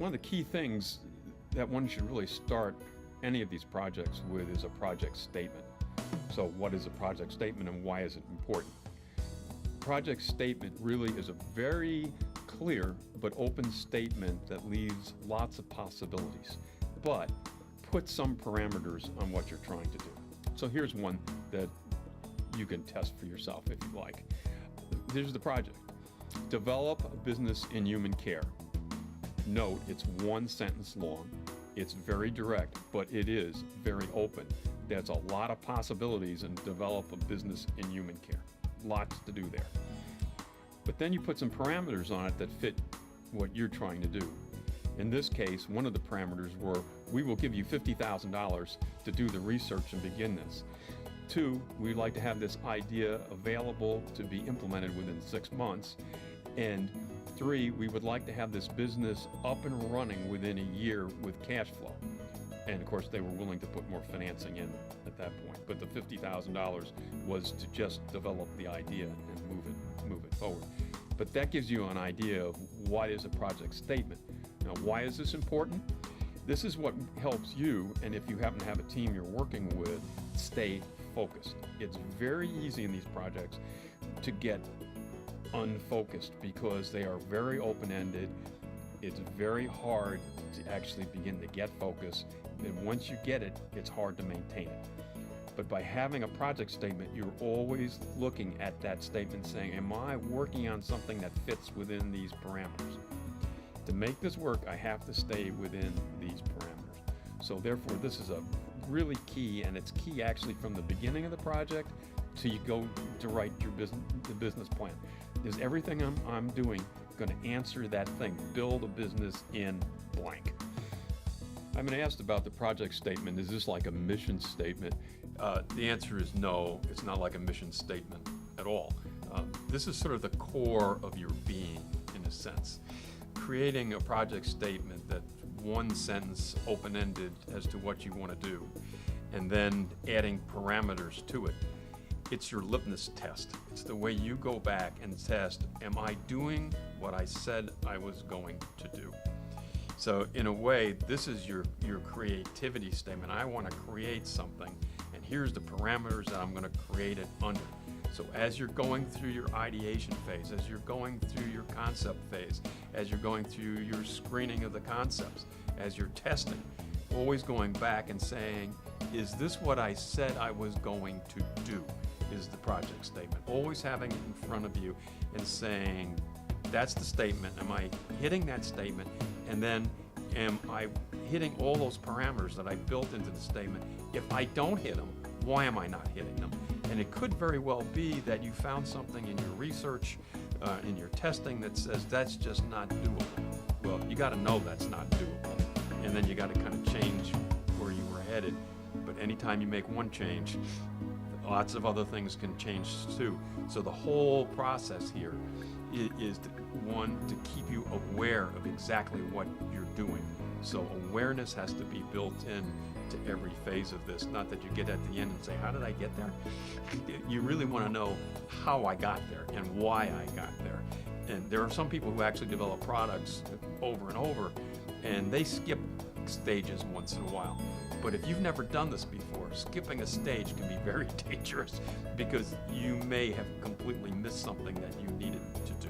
one of the key things that one should really start any of these projects with is a project statement. So what is a project statement and why is it important? Project statement really is a very clear but open statement that leaves lots of possibilities, but put some parameters on what you're trying to do. So here's one that you can test for yourself if you like. Here's the project. Develop a business in human care. Note, it's one sentence long. It's very direct, but it is very open. There's a lot of possibilities in develop a business in human care. Lots to do there. But then you put some parameters on it that fit what you're trying to do. In this case, one of the parameters were, we will give you $50,000 to do the research and begin this. 2, we'd like to have this idea available to be implemented within 6 months. And 3, we would like to have this business up and running within a year with cash flow. And of course, they were willing to put more financing in at that point. But the $50,000 was to just develop the idea and move it forward. But that gives you an idea of what is a project statement. Now, why is this important? This is what helps you, and if you happen to have a team you're working with, stay focused. It's very easy in these projects to get unfocused because they are very open-ended. It's very hard to actually begin to get focus, and once you get it, it's hard to maintain it. But by having a project statement, you're always looking at that statement saying, am I working on something that fits within these parameters? To make this work, I have to stay within these parameters. So therefore, this is a really key, and it's key actually from the beginning of the project till you go to write your business plan. Is everything I'm doing going to answer that thing? Build a business in blank. I've been asked about the project statement. Is this like a mission statement? The answer is no, it's not like a mission statement at all. This is sort of the core of your being, in a sense. Creating a project statement that's one sentence, open-ended as to what you want to do, and then adding parameters to it. It's your litmus test. It's the way you go back and test, am I doing what I said I was going to do? So in a way, this is your creativity statement. I want to create something, and here's the parameters that I'm going to create it under. So as you're going through your ideation phase, as you're going through your concept phase, as you're going through your screening of the concepts, as you're testing, always going back and saying, is this what I said I was going to do? Is the project statement. Always having it in front of you and saying, that's the statement. Am I hitting that statement? And then am I hitting all those parameters that I built into the statement? If I don't hit them, why am I not hitting them? And it could very well be that you found something in your research, in your testing that says that's just not doable. Well, you got to know that's not doable. And then you got to kind of change where you were headed. But anytime you make one change, lots of other things can change too. So the whole process here is to keep you aware of exactly what you're doing. So awareness has to be built in to every phase of this. Not that you get at the end and say, how did I get there? You really want to know how I got there and why I got there. And there are some people who actually develop products over and over, and they skip stages once in a while. But if you've never done this before, skipping a stage can be very dangerous because you may have completely missed something that you needed to do.